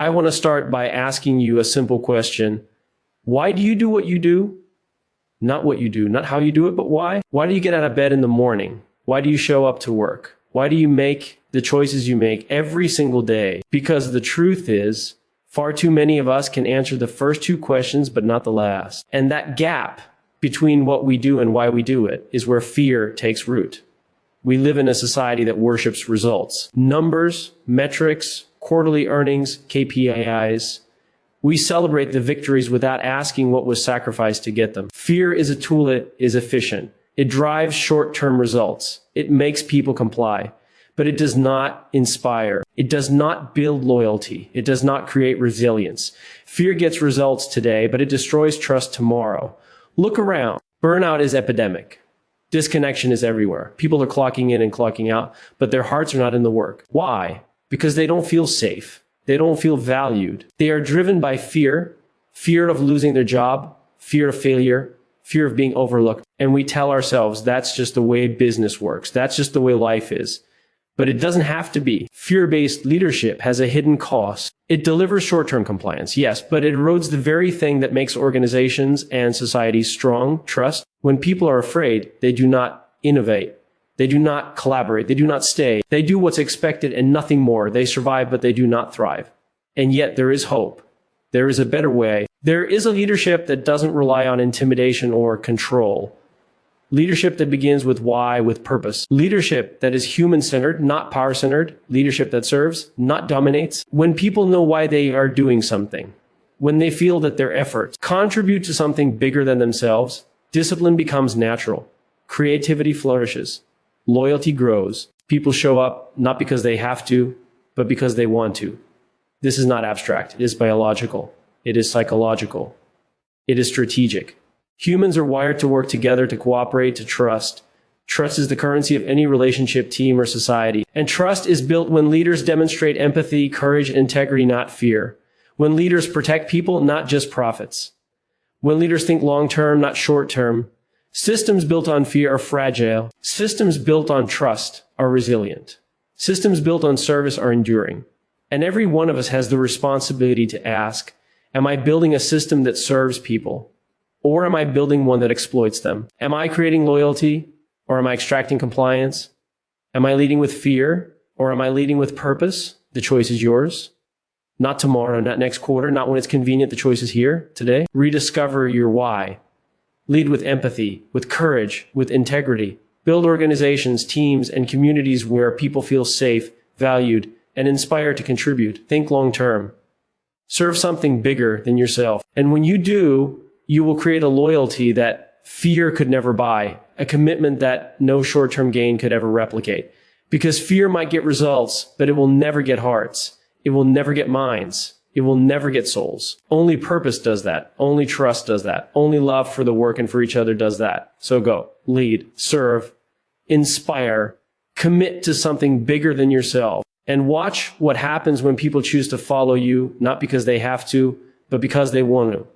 I want to start by asking you a simple question. Why do you do what you do? Not what you do, not how you do it, but why? Why do you get out of bed in the morning? Why do you show up to work? Why do you make the choices you make every single day? Because the truth is, far too many of us can answer the first two questions, but not the last. And that gap between what we do and why we do it is where fear takes root. We live in a society that worships results. Numbers, metrics, quarterly earnings, KPIs. We celebrate the victories without asking what was sacrificed to get them. Fear is a tool that is efficient. It drives short-term results. It makes people comply. But it does not inspire. It does not build loyalty. It does not create resilience. Fear gets results today, but it destroys trust tomorrow. Look around. Burnout is epidemic. Disconnection is everywhere. People are clocking in and clocking out, but their hearts are not in the work. Why? Because they don't feel safe. They don't feel valued. They are driven by fear, fear of losing their job, fear of failure, fear of being overlooked. And we tell ourselves that's just the way business works. That's just the way life is. But it doesn't have to be. Fear-based leadership has a hidden cost. It delivers short-term compliance, yes, but it erodes the very thing that makes organizations and societies strong, trust. When people are afraid, they do not innovate. They do not collaborate. They do not stay. They do what's expected and nothing more. They survive, but they do not thrive. And yet there is hope. There is a better way. There is a leadership that doesn't rely on intimidation or control. Leadership that begins with why, with purpose. Leadership that is human-centered, not power-centered. Leadership that serves, not dominates. When people know why they are doing something, when they feel that their efforts contribute to something bigger than themselves, discipline becomes natural. Creativity flourishes. Loyalty grows. People show up not because they have to, but because they want to. This is not abstract. It is biological. It is psychological. It is strategic. Humans are wired to work together, to cooperate, to trust. Trust is the currency of any relationship, team, or society. And trust is built when leaders demonstrate empathy, courage, and integrity, not fear. When leaders protect people, not just profits. When leaders think long-term, not short-term. Systems built on fear are fragile. Systems built on trust are resilient. Systems built on service are enduring. And every one of us has the responsibility to ask, am I building a system that serves people? Or am I building one that exploits them? Am I creating loyalty? Or am I extracting compliance? Am I leading with fear? Or am I leading with purpose? The choice is yours. Not tomorrow, not next quarter, not when it's convenient. The choice is here, today. Rediscover your why. Lead with empathy, with courage, with integrity. Build organizations, teams, and communities where people feel safe, valued, and inspired to contribute. Think long term. Serve something bigger than yourself. And when you do, you will create a loyalty that fear could never buy, a commitment that no short-term gain could ever replicate. Because fear might get results, but it will never get hearts. It will never get minds. It will never get souls. Only purpose does that. Only trust does that. Only love for the work and for each other does that. So go, lead, serve, inspire, commit to something bigger than yourself, and watch what happens when people choose to follow you, not because they have to, but because they want to.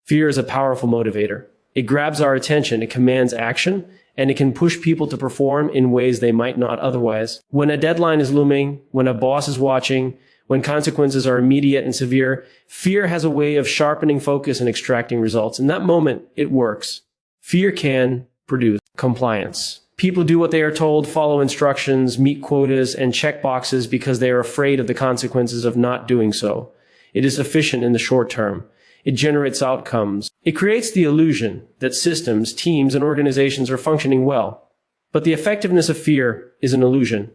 Fear is a powerful motivator. It grabs our attention, it commands action, and it can push people to perform in ways they might not otherwise. When a deadline is looming, when a boss is watching, when consequences are immediate and severe, fear has a way of sharpening focus and extracting results. In that moment, it works. Fear can produce compliance. People do what they are told, follow instructions, meet quotas, and check boxes because they are afraid of the consequences of not doing so. It is efficient in the short term. It generates outcomes. It creates the illusion that systems, teams, and organizations are functioning well. But the effectiveness of fear is an illusion.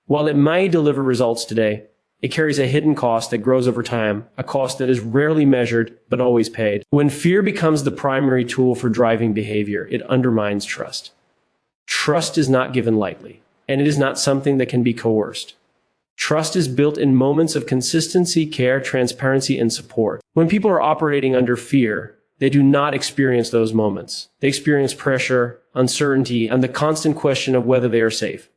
While it may deliver results today, it carries a hidden cost that grows over time, a cost that is rarely measured but always paid. When fear becomes the primary tool for driving behavior, it undermines trust. Trust is not given lightly, and it is not something that can be coerced. Trust is built in moments of consistency, care, transparency, and support. When people are operating under fear, they do not experience those moments. They experience pressure, uncertainty, and the constant question of whether they are safe.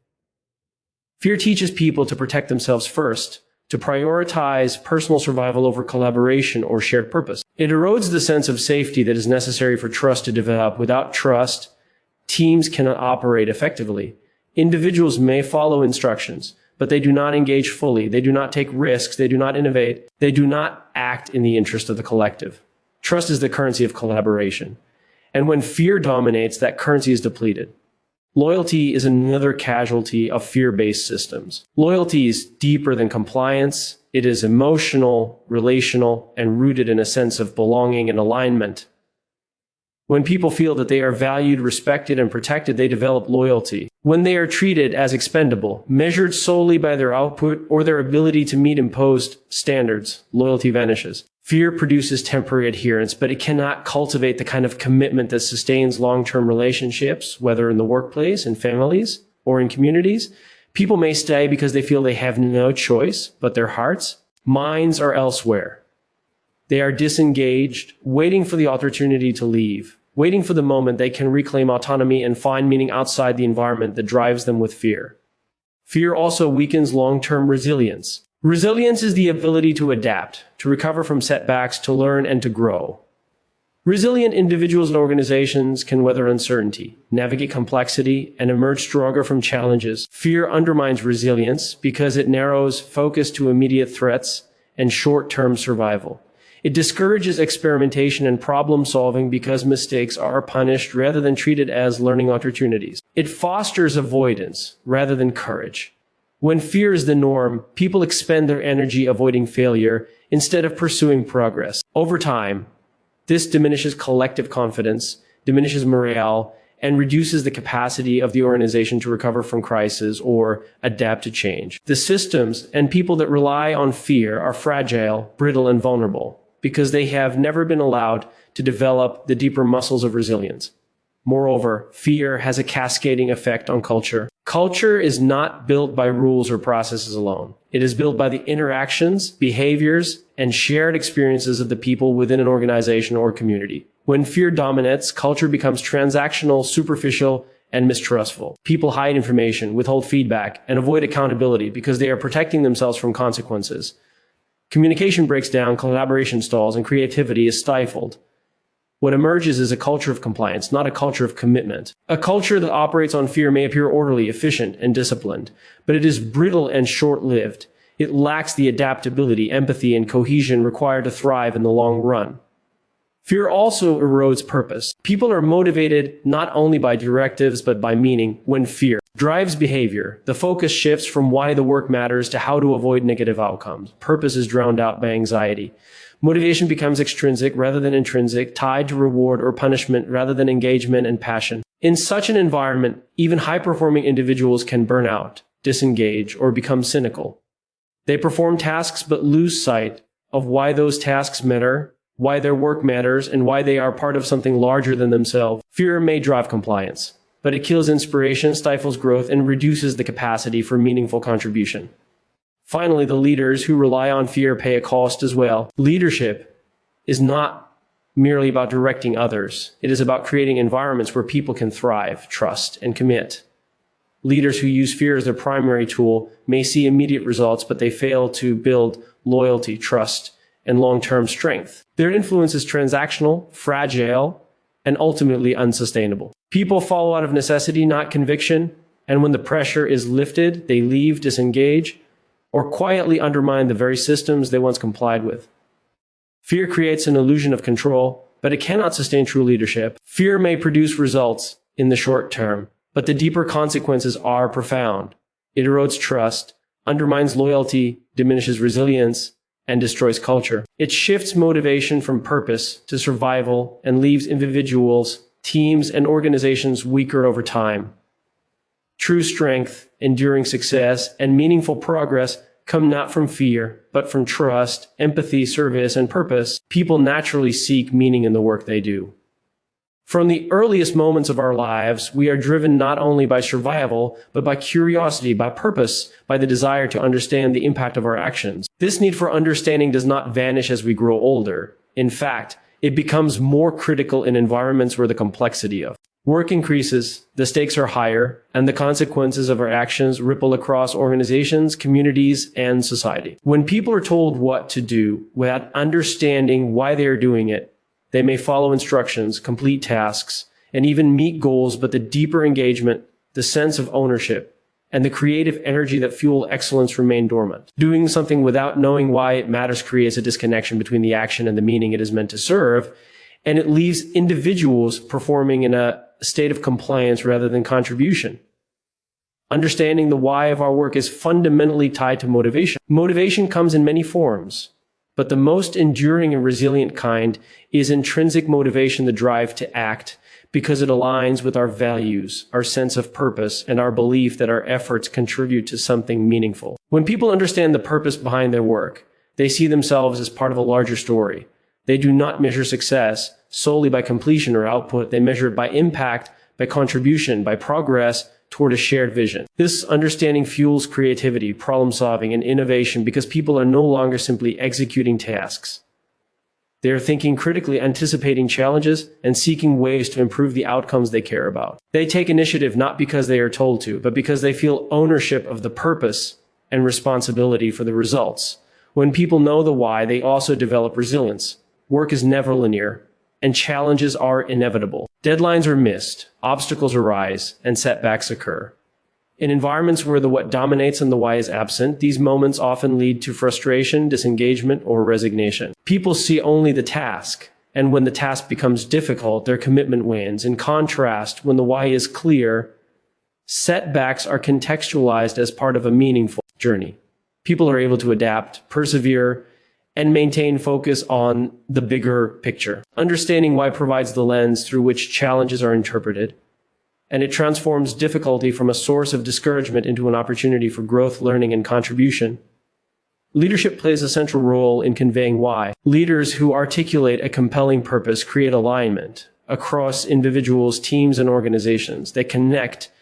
Fear teaches people to protect themselves first, to prioritize personal survival over collaboration or shared purpose. It erodes the sense of safety that is necessary for trust to develop. Without trust, teams cannot operate effectively. Individuals may follow instructions, but they do not engage fully. They do not take risks. They do not innovate. They do not act in the interest of the collective. Trust is the currency of collaboration. And when fear dominates, that currency is depleted. Loyalty is another casualty of fear-based systems. Loyalty is deeper than compliance. It is emotional, relational, and rooted in a sense of belonging and alignment. When people feel that they are valued, respected, and protected, they develop loyalty. When they are treated as expendable, measured solely by their output or their ability to meet imposed standards, loyalty vanishes. Fear produces temporary adherence, but it cannot cultivate the kind of commitment that sustains long-term relationships, whether in the workplace, in families, or in communities. People may stay because they feel they have no choice, but their hearts, minds are elsewhere. They are disengaged, waiting for the opportunity to leave, waiting for the moment they can reclaim autonomy and find meaning outside the environment that drives them with fear. Fear also weakens long-term resilience. Resilience is the ability to adapt, to recover from setbacks, to learn, and to grow. Resilient individuals and organizations can weather uncertainty, navigate complexity, and emerge stronger from challenges. Fear undermines resilience because it narrows focus to immediate threats and short-term survival. It discourages experimentation and problem solving because mistakes are punished rather than treated as learning opportunities. It fosters avoidance rather than courage. When fear is the norm, people expend their energy avoiding failure instead of pursuing progress. Over time, this diminishes collective confidence, diminishes morale, and reduces the capacity of the organization to recover from crisis or adapt to change. The systems and people that rely on fear are fragile, brittle, and vulnerable because they have never been allowed to develop the deeper muscles of resilience. Moreover, fear has a cascading effect on culture. Culture is not built by rules or processes alone. It is built by the interactions, behaviors, and shared experiences of the people within an organization or community. When fear dominates, culture becomes transactional, superficial, and mistrustful. People hide information, withhold feedback, and avoid accountability because they are protecting themselves from consequences. Communication breaks down, collaboration stalls, and creativity is stifled. What emerges is a culture of compliance, not a culture of commitment. A culture that operates on fear may appear orderly, efficient, and disciplined, but it is brittle and short-lived. It lacks the adaptability, empathy, and cohesion required to thrive in the long run. Fear also erodes purpose. People are motivated not only by directives, but by meaning. When fear drives behavior, the focus shifts from why the work matters to how to avoid negative outcomes. Purpose is drowned out by anxiety. Motivation becomes extrinsic rather than intrinsic, tied to reward or punishment rather than engagement and passion. In such an environment, even high-performing individuals can burn out, disengage, or become cynical. They perform tasks but lose sight of why those tasks matter, why their work matters, and why they are part of something larger than themselves. Fear may drive compliance, but it kills inspiration, stifles growth, and reduces the capacity for meaningful contribution. Finally, the leaders who rely on fear pay a cost as well. Leadership is not merely about directing others. It is about creating environments where people can thrive, trust, and commit. Leaders who use fear as their primary tool may see immediate results, but they fail to build loyalty, trust, and long-term strength. Their influence is transactional, fragile, and ultimately unsustainable. People follow out of necessity, not conviction, and when the pressure is lifted, they leave, disengage, or quietly undermine the very systems they once complied with. Fear creates an illusion of control, but it cannot sustain true leadership. Fear may produce results in the short term, but the deeper consequences are profound. It erodes trust, undermines loyalty, diminishes resilience, and destroys culture. It shifts motivation from purpose to survival and leaves individuals, teams, and organizations weaker over time. True strength, enduring success, and meaningful progress come not from fear, but from trust, empathy, service, and purpose. People naturally seek meaning in the work they do. From the earliest moments of our lives, we are driven not only by survival, but by curiosity, by purpose, by the desire to understand the impact of our actions. This need for understanding does not vanish as we grow older. In fact, it becomes more critical in environments where the complexity of work increases, the stakes are higher, and the consequences of our actions ripple across organizations, communities, and society. When people are told what to do without understanding why they are doing it, they may follow instructions, complete tasks, and even meet goals, but the deeper engagement, the sense of ownership, and the creative energy that fuel excellence remain dormant. Doing something without knowing why it matters creates a disconnection between the action and the meaning it is meant to serve, and it leaves individuals performing in a state of compliance rather than contribution. Understanding the why of our work is fundamentally tied to motivation. Motivation comes in many forms, but the most enduring and resilient kind is intrinsic motivation, the drive to act, because it aligns with our values, our sense of purpose, and our belief that our efforts contribute to something meaningful. When people understand the purpose behind their work, they see themselves as part of a larger story. They do not measure success solely by completion or output. They measure it by impact, by contribution, by progress toward a shared vision. This understanding fuels creativity, problem solving, and innovation because people are no longer simply executing tasks. They are thinking critically, anticipating challenges, and seeking ways to improve the outcomes they care about. They take initiative not because they are told to, but because they feel ownership of the purpose and responsibility for the results. When people know the why, they also develop resilience. Work is never linear, and challenges are inevitable. Deadlines are missed, obstacles arise, and setbacks occur. In environments where the what dominates and the why is absent, these moments often lead to frustration, disengagement, or resignation. People see only the task, and when the task becomes difficult, their commitment wanes. In contrast, when the why is clear, setbacks are contextualized as part of a meaningful journey. People are able to adapt, persevere, and maintain focus on the bigger picture. Understanding why provides the lens through which challenges are interpreted, and it transforms difficulty from a source of discouragement into an opportunity for growth, learning, and contribution. Leadership plays a central role in conveying why. Leaders who articulate a compelling purpose create alignment across individuals, teams, and organizations. They connect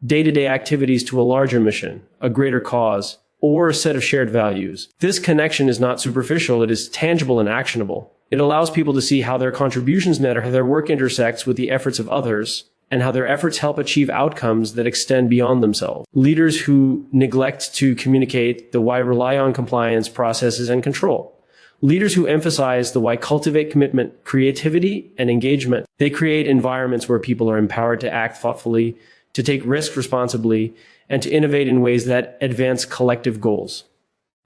day-to-day activities to a larger mission, a greater cause, or a set of shared values. This connection is not superficial, it is tangible and actionable. It allows people to see how their contributions matter, how their work intersects with the efforts of others, and how their efforts help achieve outcomes that extend beyond themselves. Leaders who neglect to communicate the why rely on compliance, processes, and control. Leaders who emphasize the why cultivate commitment, creativity, and engagement. They create environments where people are empowered to act thoughtfully, to take risks responsibly, and to innovate in ways that advance collective goals.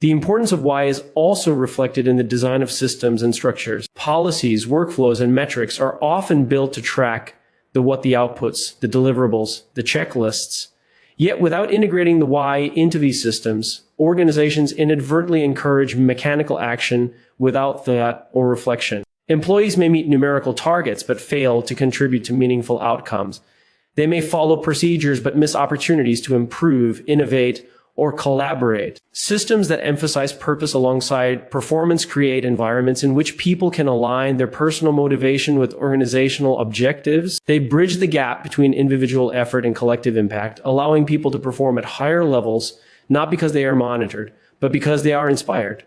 The importance of why is also reflected in the design of systems and structures. Policies, workflows, and metrics are often built to track the outputs, the deliverables, the checklists. Yet without integrating the why into these systems, organizations inadvertently encourage mechanical action without thought or reflection. Employees may meet numerical targets but fail to contribute to meaningful outcomes. They may follow procedures but miss opportunities to improve, innovate, or collaborate. Systems that emphasize purpose alongside performance create environments in which people can align their personal motivation with organizational objectives. They bridge the gap between individual effort and collective impact, allowing people to perform at higher levels, not because they are monitored, but because they are inspired.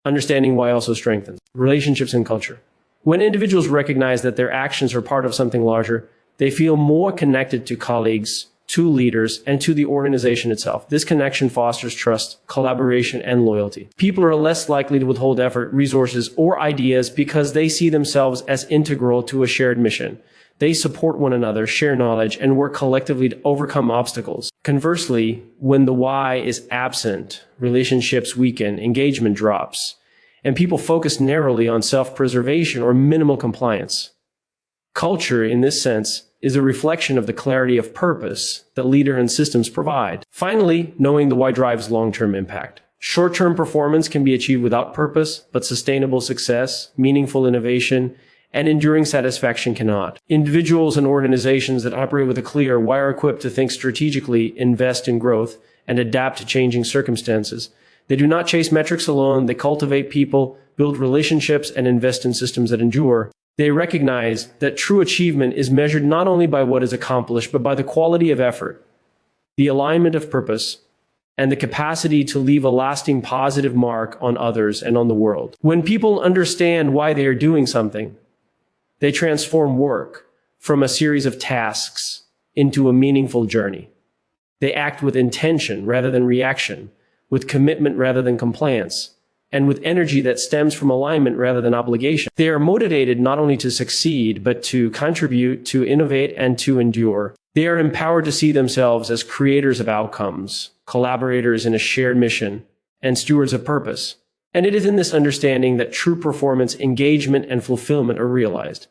Understanding why also strengthens relationships and culture. When individuals recognize that their actions are part of something larger, they feel more connected to colleagues, to leaders, and to the organization itself. This connection fosters trust, collaboration, and loyalty. People are less likely to withhold effort, resources, or ideas because they see themselves as integral to a shared mission. They support one another, share knowledge, and work collectively to overcome obstacles. Conversely, when the why is absent, relationships weaken, engagement drops, and people focus narrowly on self-preservation or minimal compliance. Culture, in this sense, is a reflection of the clarity of purpose that leader and systems provide. Finally, knowing the why drives long-term impact. Short-term performance can be achieved without purpose, but sustainable success, meaningful innovation, and enduring satisfaction cannot. Individuals and organizations that operate with a clear why are equipped to think strategically, invest in growth, and adapt to changing circumstances. They do not chase metrics alone, they cultivate people, build relationships, and invest in systems that endure. They recognize that true achievement is measured not only by what is accomplished, but by the quality of effort, the alignment of purpose, and the capacity to leave a lasting positive mark on others and on the world. When people understand why they are doing something, they transform work from a series of tasks into a meaningful journey. They act with intention rather than reaction, with commitment rather than compliance, and with energy that stems from alignment rather than obligation. They are motivated not only to succeed, but to contribute, to innovate, and to endure. They are empowered to see themselves as creators of outcomes, collaborators in a shared mission, and stewards of purpose. And it is in this understanding that true performance, engagement, and fulfillment are realized.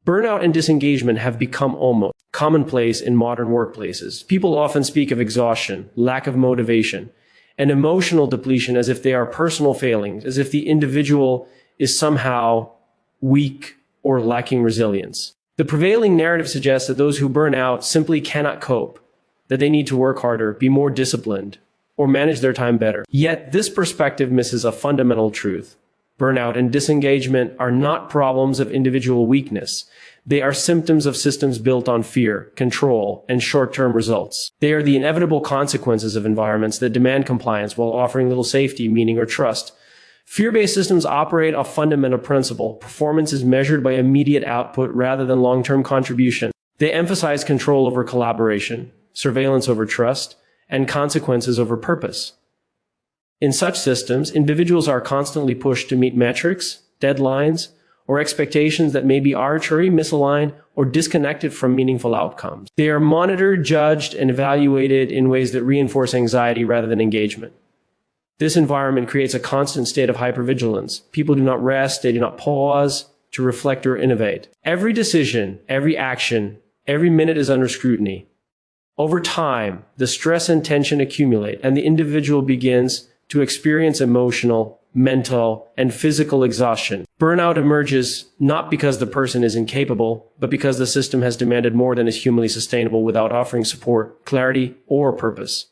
Burnout and disengagement have become almost commonplace in modern workplaces. People often speak of exhaustion, lack of motivation, and emotional depletion as if they are personal failings, as if the individual is somehow weak or lacking resilience. The prevailing narrative suggests that those who burn out simply cannot cope, that they need to work harder, be more disciplined, or manage their time better. Yet this perspective misses a fundamental truth. Burnout and disengagement are not problems of individual weakness. They are symptoms of systems built on fear, control, and short-term results. They are the inevitable consequences of environments that demand compliance while offering little safety, meaning, or trust. Fear-based systems operate a fundamental principle. Performance is measured by immediate output rather than long-term contribution. They emphasize control over collaboration, surveillance over trust, and consequences over purpose. In such systems, individuals are constantly pushed to meet metrics, deadlines, or expectations that may be arbitrary, misaligned, or disconnected from meaningful outcomes. They are monitored, judged, and evaluated in ways that reinforce anxiety rather than engagement. This environment creates a constant state of hypervigilance. People do not rest, they do not pause to reflect or innovate. Every decision, every action, every minute is under scrutiny. Over time, the stress and tension accumulate, and the individual begins to experience emotional, mental, and physical exhaustion. Burnout emerges not because the person is incapable, but because the system has demanded more than is humanly sustainable without offering support, clarity, or purpose.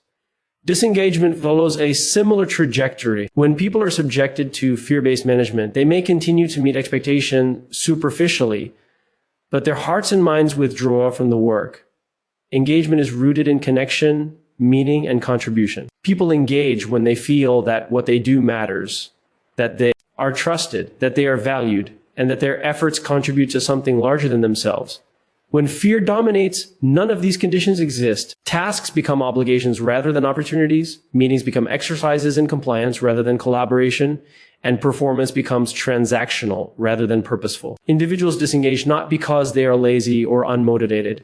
Disengagement follows a similar trajectory. When people are subjected to fear-based management, they may continue to meet expectation superficially, but their hearts and minds withdraw from the work. Engagement is rooted in connection, meaning, and contribution. People engage when they feel that what they do matters, that they are trusted, that they are valued, and that their efforts contribute to something larger than themselves. When fear dominates, none of these conditions exist. Tasks become obligations rather than opportunities, meetings become exercises in compliance rather than collaboration, and performance becomes transactional rather than purposeful. Individuals disengage not because they are lazy or unmotivated,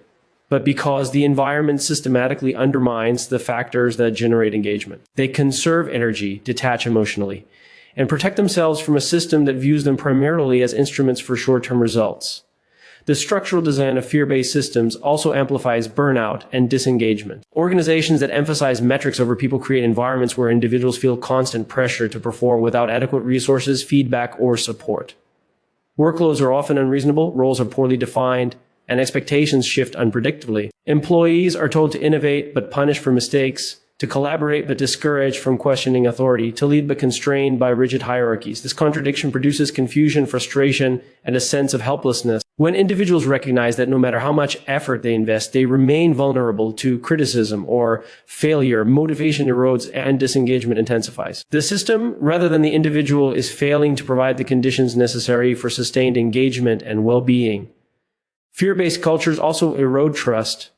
but because the environment systematically undermines the factors that generate engagement. They conserve energy, detach emotionally, and protect themselves from a system that views them primarily as instruments for short-term results. The structural design of fear-based systems also amplifies burnout and disengagement. Organizations that emphasize metrics over people create environments where individuals feel constant pressure to perform without adequate resources, feedback, or support. Workloads are often unreasonable, roles are poorly defined, and expectations shift unpredictably. Employees are told to innovate but punish for mistakes, to collaborate but discouraged from questioning authority, to lead but constrained by rigid hierarchies. This contradiction produces confusion, frustration, and a sense of helplessness. When individuals recognize that no matter how much effort they invest, they remain vulnerable to criticism or failure, motivation erodes and disengagement intensifies. The system, rather than the individual, is failing to provide the conditions necessary for sustained engagement and well-being. Fear-based cultures also erode trust,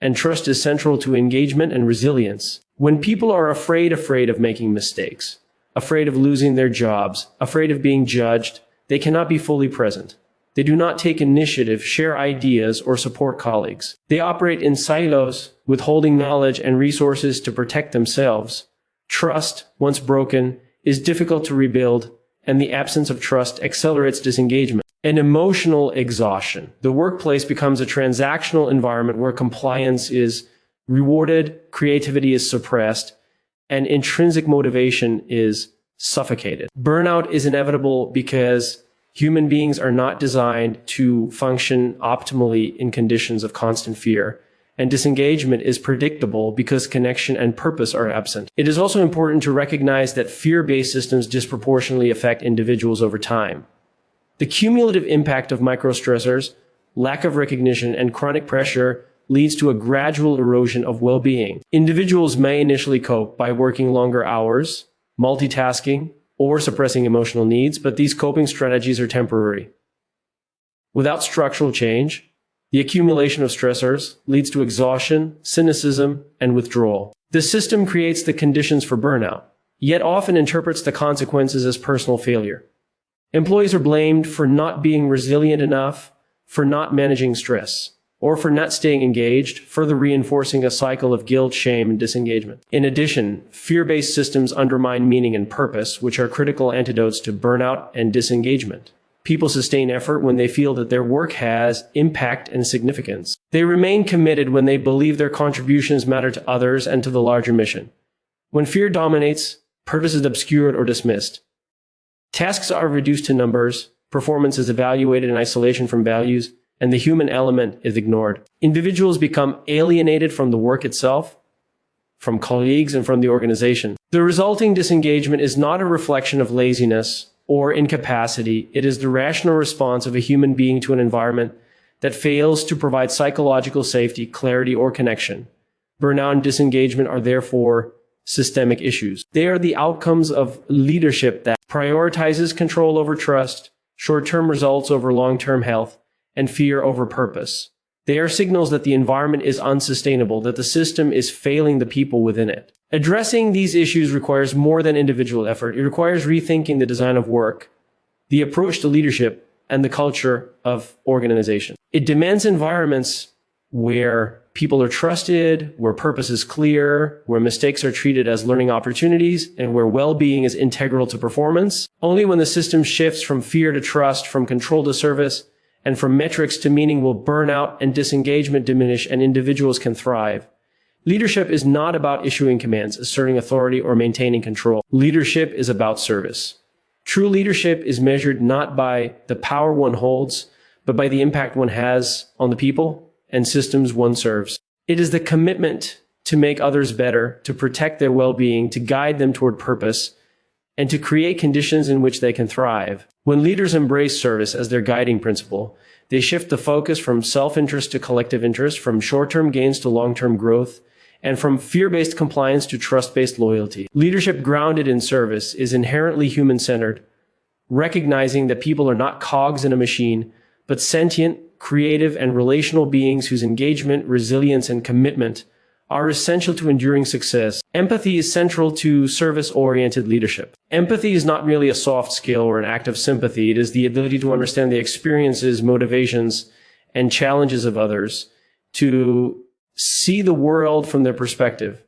and trust is central to engagement and resilience. When people are afraid of making mistakes, afraid of losing their jobs, afraid of being judged, they cannot be fully present. They do not take initiative, share ideas, or support colleagues. They operate in silos, withholding knowledge and resources to protect themselves. Trust, once broken, is difficult to rebuild, and the absence of trust accelerates disengagement and emotional exhaustion. The workplace becomes a transactional environment where compliance is rewarded, creativity is suppressed, and intrinsic motivation is suffocated. Burnout is inevitable because human beings are not designed to function optimally in conditions of constant fear, and disengagement is predictable because connection and purpose are absent. It is also important to recognize that fear-based systems disproportionately affect individuals over time. The cumulative impact of microstressors, lack of recognition, and chronic pressure leads to a gradual erosion of well-being. Individuals may initially cope by working longer hours, multitasking, or suppressing emotional needs, but these coping strategies are temporary. Without structural change, the accumulation of stressors leads to exhaustion, cynicism, and withdrawal. The system creates the conditions for burnout, yet often interprets the consequences as personal failure. Employees are blamed for not being resilient enough, for not managing stress, or for not staying engaged, further reinforcing a cycle of guilt, shame, and disengagement. In addition, fear-based systems undermine meaning and purpose, which are critical antidotes to burnout and disengagement. People sustain effort when they feel that their work has impact and significance. They remain committed when they believe their contributions matter to others and to the larger mission. When fear dominates, purpose is obscured or dismissed. Tasks are reduced to numbers, performance is evaluated in isolation from values, and the human element is ignored. Individuals become alienated from the work itself, from colleagues, and from the organization. The resulting disengagement is not a reflection of laziness or incapacity. It is the rational response of a human being to an environment that fails to provide psychological safety, clarity, or connection. Burnout and disengagement are therefore systemic issues. They are the outcomes of leadership that prioritizes control over trust, short-term results over long-term health, and fear over purpose. They are signals that the environment is unsustainable, that the system is failing the people within it. Addressing these issues requires more than individual effort. It requires rethinking the design of work, the approach to leadership, and the culture of organization. It demands environments where people are trusted, where purpose is clear, where mistakes are treated as learning opportunities, and where well-being is integral to performance. Only when the system shifts from fear to trust, from control to service, and from metrics to meaning will burnout and disengagement diminish and individuals can thrive. Leadership is not about issuing commands, asserting authority, or maintaining control. Leadership is about service. True leadership is measured not by the power one holds, but by the impact one has on the people and systems one serves. It is the commitment to make others better, to protect their well-being, to guide them toward purpose, and to create conditions in which they can thrive. When leaders embrace service as their guiding principle, they shift the focus from self-interest to collective interest, from short-term gains to long-term growth, and from fear-based compliance to trust-based loyalty. Leadership grounded in service is inherently human-centered, recognizing that people are not cogs in a machine, but sentient, creative, and relational beings whose engagement, resilience, and commitment are essential to enduring success. Empathy is central to service-oriented leadership. Empathy is not merely a soft skill or an act of sympathy. It is the ability to understand the experiences, motivations, and challenges of others, to see the world from their perspective,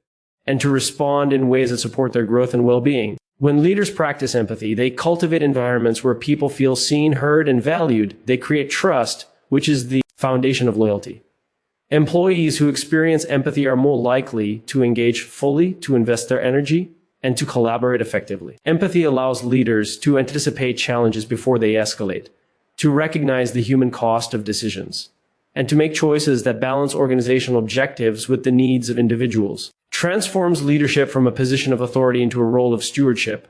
and to respond in ways that support their growth and well-being. When leaders practice empathy, they cultivate environments where people feel seen, heard, and valued. They create trust, which is the foundation of loyalty. Employees who experience empathy are more likely to engage fully, to invest their energy, and to collaborate effectively. Empathy allows leaders to anticipate challenges before they escalate, to recognize the human cost of decisions, and to make choices that balance organizational objectives with the needs of individuals. Transforms leadership from a position of authority into a role of stewardship.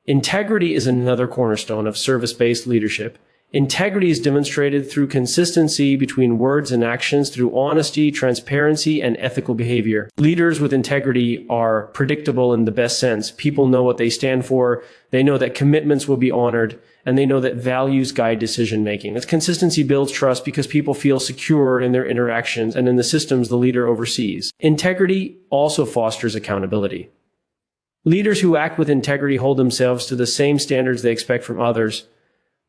Integrity is another cornerstone of service-based leadership. Integrity is demonstrated through consistency between words and actions, through honesty, transparency, and ethical behavior. Leaders with integrity are predictable in the best sense. People know what they stand for, they know that commitments will be honored, and they know that values guide decision-making. This consistency builds trust because people feel secure in their interactions and in the systems the leader oversees. Integrity also fosters accountability. Leaders who act with integrity hold themselves to the same standards they expect from others,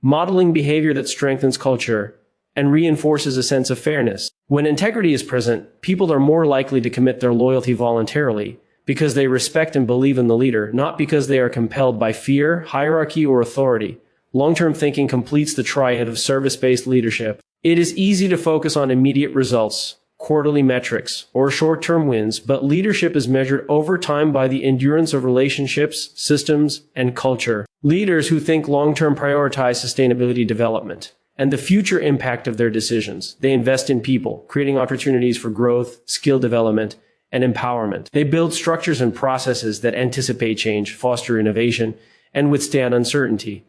modeling behavior that strengthens culture and reinforces a sense of fairness. When integrity is present, people are more likely to commit their loyalty voluntarily because they respect and believe in the leader, not because they are compelled by fear, hierarchy, or authority. Long-term thinking completes the triad of service-based leadership. It is easy to focus on immediate results, quarterly metrics, or short-term wins, but leadership is measured over time by the endurance of relationships, systems, and culture. Leaders who think long-term prioritize sustainability development and the future impact of their decisions. They invest in people, creating opportunities for growth, skill development, and empowerment. They build structures and processes that anticipate change, foster innovation, and withstand uncertainty.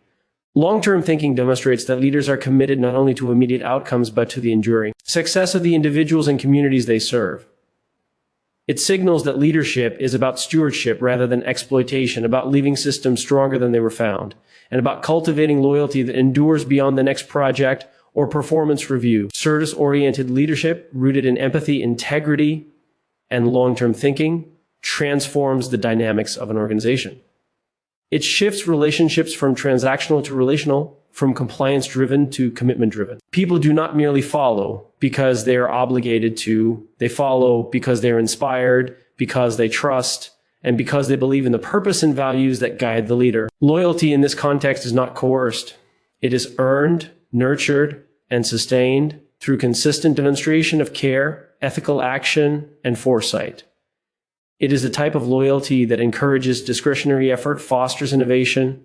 Long-term thinking demonstrates that leaders are committed not only to immediate outcomes, but to the enduring success of the individuals and communities they serve. It signals that leadership is about stewardship rather than exploitation, about leaving systems stronger than they were found, and about cultivating loyalty that endures beyond the next project or performance review. Service-oriented leadership, rooted in empathy, integrity, and long-term thinking, transforms the dynamics of an organization. It shifts relationships from transactional to relational, from compliance-driven to commitment-driven. People do not merely follow, because they are obligated to, they follow because they're inspired, because they trust, and because they believe in the purpose and values that guide the leader. Loyalty in this context is not coerced. It is earned, nurtured, and sustained through consistent demonstration of care, ethical action, and foresight. It is a type of loyalty that encourages discretionary effort, fosters innovation,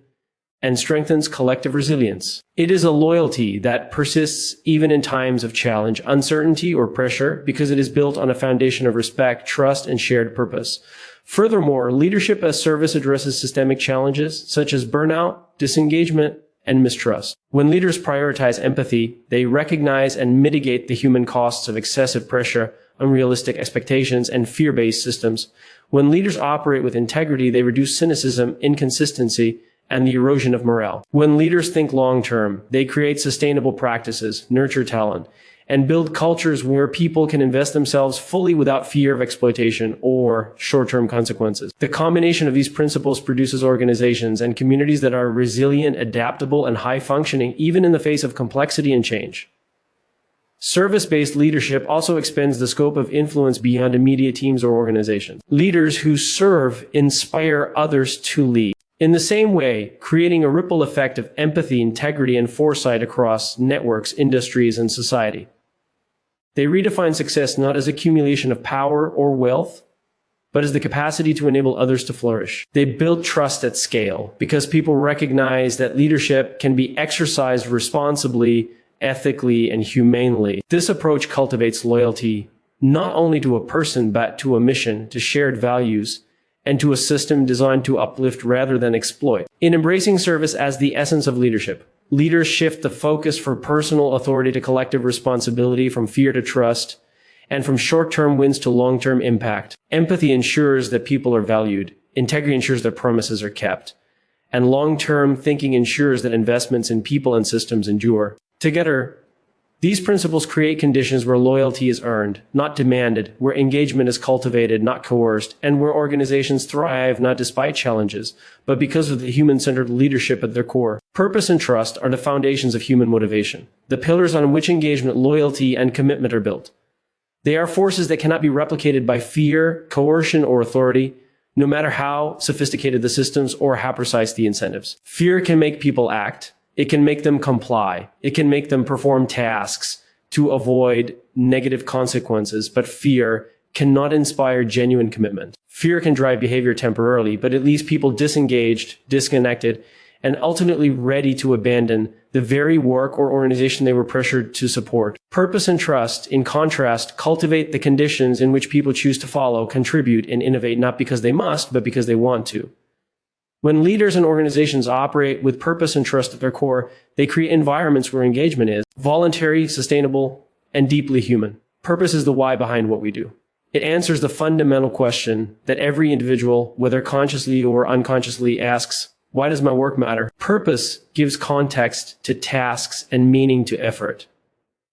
and strengthens collective resilience. It is a loyalty that persists even in times of challenge, uncertainty, or pressure because it is built on a foundation of respect, trust, and shared purpose. Furthermore, leadership as service addresses systemic challenges such as burnout, disengagement, and mistrust. When leaders prioritize empathy, they recognize and mitigate the human costs of excessive pressure, unrealistic expectations, and fear-based systems. When leaders operate with integrity, they reduce cynicism, inconsistency, and the erosion of morale. When leaders think long-term, they create sustainable practices, nurture talent, and build cultures where people can invest themselves fully without fear of exploitation or short-term consequences. The combination of these principles produces organizations and communities that are resilient, adaptable, and high-functioning even in the face of complexity and change. Service-based leadership also expands the scope of influence beyond immediate teams or organizations. Leaders who serve inspire others to lead. In the same way, creating a ripple effect of empathy, integrity, and foresight across networks, industries, and society. They redefine success not as accumulation of power or wealth, but as the capacity to enable others to flourish. They build trust at scale because people recognize that leadership can be exercised responsibly, ethically, and humanely. This approach cultivates loyalty not only to a person, but to a mission, to shared values, and to a system designed to uplift rather than exploit. In embracing service as the essence of leadership, leaders shift the focus from personal authority to collective responsibility, from fear to trust, and from short-term wins to long-term impact. Empathy ensures that people are valued. Integrity ensures that promises are kept. And long-term thinking ensures that investments in people and systems endure. Together, these principles create conditions where loyalty is earned, not demanded, where engagement is cultivated, not coerced, and where organizations thrive not despite challenges, but because of the human-centered leadership at their core. Purpose and trust are the foundations of human motivation, the pillars on which engagement, loyalty, and commitment are built. They are forces that cannot be replicated by fear, coercion, or authority, no matter how sophisticated the systems or how precise the incentives. Fear can make people act. It can make them comply. It can make them perform tasks to avoid negative consequences, but fear cannot inspire genuine commitment. Fear can drive behavior temporarily, but it leaves people disengaged, disconnected, and ultimately ready to abandon the very work or organization they were pressured to support. Purpose and trust, in contrast, cultivate the conditions in which people choose to follow, contribute, and innovate, not because they must, but because they want to. When leaders and organizations operate with purpose and trust at their core, they create environments where engagement is voluntary, sustainable, and deeply human. Purpose is the why behind what we do. It answers the fundamental question that every individual, whether consciously or unconsciously, asks, why does my work matter? Purpose gives context to tasks and meaning to effort.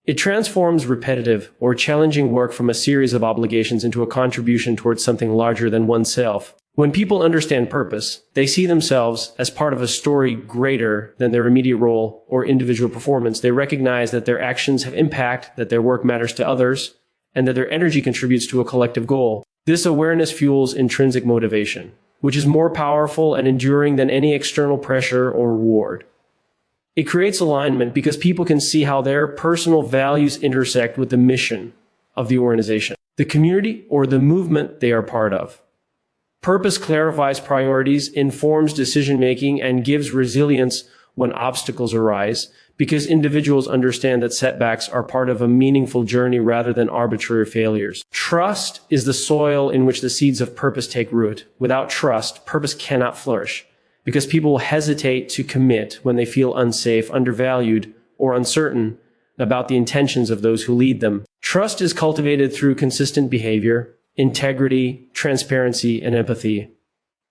It transforms repetitive or challenging work from a series of obligations into a contribution towards something larger than oneself. When people understand purpose, they see themselves as part of a story greater than their immediate role or individual performance. They recognize that their actions have impact, that their work matters to others, and that their energy contributes to a collective goal. This awareness fuels intrinsic motivation, which is more powerful and enduring than any external pressure or reward. It creates alignment because people can see how their personal values intersect with the mission of the organization, the community, or the movement they are part of. Purpose clarifies priorities, informs decision-making, and gives resilience when obstacles arise, because individuals understand that setbacks are part of a meaningful journey rather than arbitrary failures. Trust is the soil in which the seeds of purpose take root. Without trust, purpose cannot flourish, because people will hesitate to commit when they feel unsafe, undervalued, or uncertain about the intentions of those who lead them. Trust is cultivated through consistent behavior, integrity, transparency, and empathy.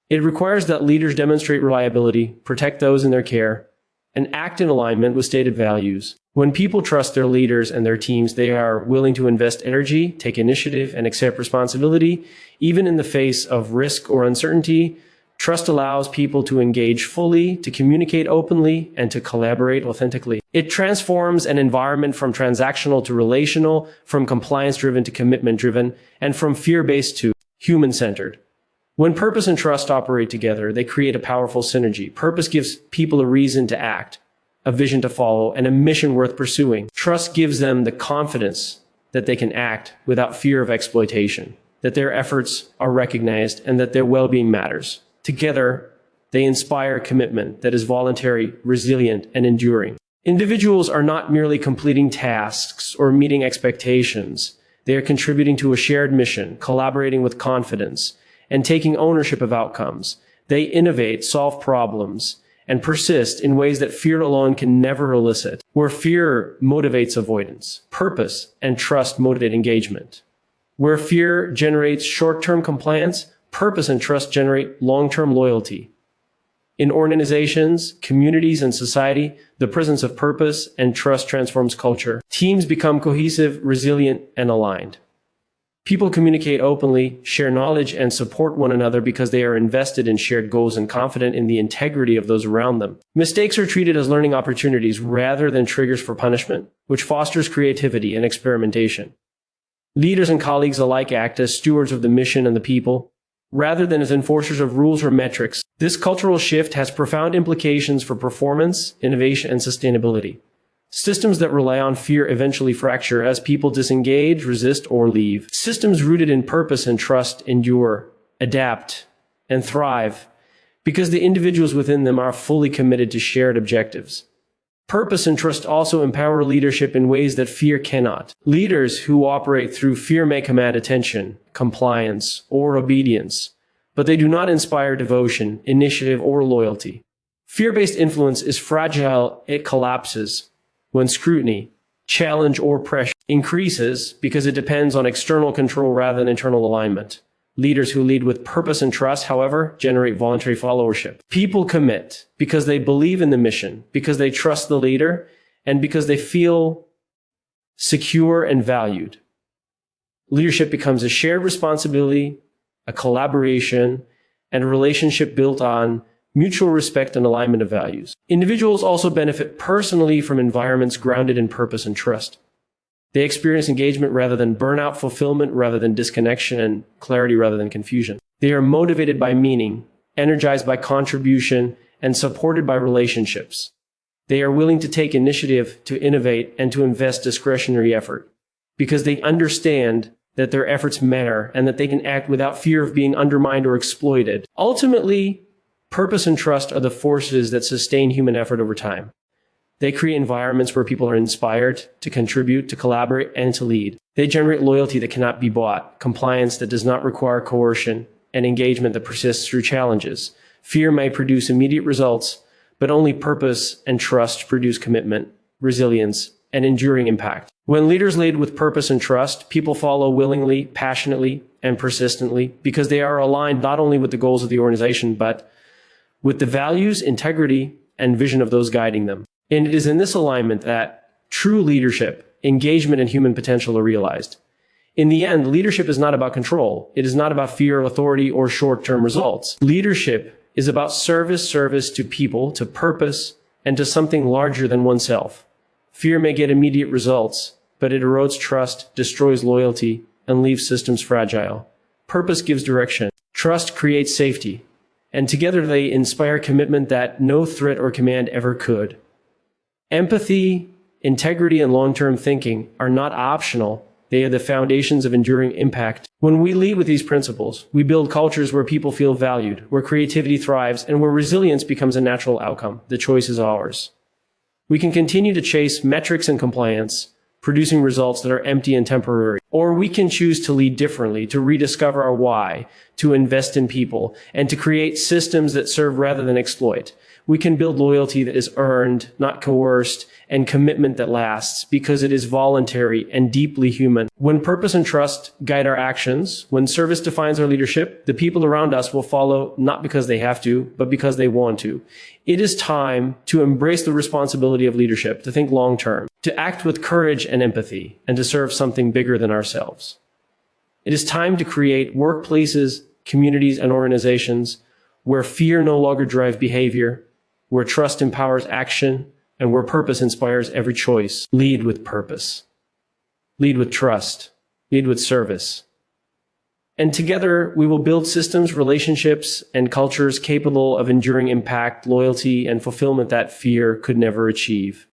It requires that leaders demonstrate reliability, protect those in their care, and act in alignment with stated values. When people trust their leaders and their teams, they are willing to invest energy, take initiative, and accept responsibility, even in the face of risk or uncertainty. Trust allows people to engage fully, to communicate openly, and to collaborate authentically. It transforms an environment from transactional to relational, from compliance-driven to commitment-driven, and from fear-based to human-centered. When purpose and trust operate together, they create a powerful synergy. Purpose gives people a reason to act, a vision to follow, and a mission worth pursuing. Trust gives them the confidence that they can act without fear of exploitation, that their efforts are recognized, and that their well-being matters. Together, they inspire commitment that is voluntary, resilient, and enduring. Individuals are not merely completing tasks or meeting expectations. They are contributing to a shared mission, collaborating with confidence, and taking ownership of outcomes. They innovate, solve problems, and persist in ways that fear alone can never elicit. Where fear motivates avoidance, purpose and trust motivate engagement. Where fear generates short-term compliance, purpose and trust generate long-term loyalty. In organizations, communities, and society, the presence of purpose and trust transforms culture. Teams become cohesive, resilient, and aligned. People communicate openly, share knowledge, and support one another because they are invested in shared goals and confident in the integrity of those around them. Mistakes are treated as learning opportunities rather than triggers for punishment, which fosters creativity and experimentation. Leaders and colleagues alike act as stewards of the mission and the people, rather than as enforcers of rules or metrics. This cultural shift has profound implications for performance, innovation, and sustainability. Systems that rely on fear eventually fracture as people disengage, resist, or leave. Systems rooted in purpose and trust endure, adapt, and thrive because the individuals within them are fully committed to shared objectives. Purpose and trust also empower leadership in ways that fear cannot. Leaders who operate through fear may command attention, compliance, or obedience, but they do not inspire devotion, initiative, or loyalty. Fear-based influence is fragile. It collapses when scrutiny, challenge, or pressure increases because it depends on external control rather than internal alignment. Leaders who lead with purpose and trust, however, generate voluntary followership. People commit because they believe in the mission, because they trust the leader, and because they feel secure and valued. Leadership becomes a shared responsibility, a collaboration, and a relationship built on mutual respect and alignment of values. Individuals also benefit personally from environments grounded in purpose and trust. They experience engagement rather than burnout, fulfillment rather than disconnection, and clarity rather than confusion. They are motivated by meaning, energized by contribution, and supported by relationships. They are willing to take initiative, to innovate, and to invest discretionary effort because they understand that their efforts matter and that they can act without fear of being undermined or exploited. Ultimately, purpose and trust are the forces that sustain human effort over time. They create environments where people are inspired to contribute, to collaborate, and to lead. They generate loyalty that cannot be bought, compliance that does not require coercion, and engagement that persists through challenges. Fear may produce immediate results, but only purpose and trust produce commitment, resilience, and enduring impact. When leaders lead with purpose and trust, people follow willingly, passionately, and persistently because they are aligned not only with the goals of the organization, but with the values, integrity, and vision of those guiding them. And it is in this alignment that true leadership, engagement, and human potential are realized. In the end, leadership is not about control. It is not about fear, authority, or short-term results. Leadership is about service to people, to purpose, and to something larger than oneself. Fear may get immediate results, but it erodes trust, destroys loyalty, and leaves systems fragile. Purpose gives direction. Trust creates safety. And together they inspire commitment that no threat or command ever could. Empathy, integrity, and long-term thinking are not optional. They are the foundations of enduring impact. When we lead with these principles, we build cultures where people feel valued, where creativity thrives, and where resilience becomes a natural outcome. The choice is ours. We can continue to chase metrics and compliance, producing results that are empty and temporary. Or we can choose to lead differently, to rediscover our why, to invest in people, and to create systems that serve rather than exploit. We can build loyalty that is earned, not coerced, and commitment that lasts because it is voluntary and deeply human. When purpose and trust guide our actions, when service defines our leadership, the people around us will follow not because they have to, but because they want to. It is time to embrace the responsibility of leadership, to think long-term, to act with courage and empathy, and to serve something bigger than ourselves. It is time to create workplaces, communities, and organizations where fear no longer drives behavior, where trust empowers action, and where purpose inspires every choice. Lead with purpose. Lead with trust. Lead with service. And together, we will build systems, relationships, and cultures capable of enduring impact, loyalty, and fulfillment that fear could never achieve.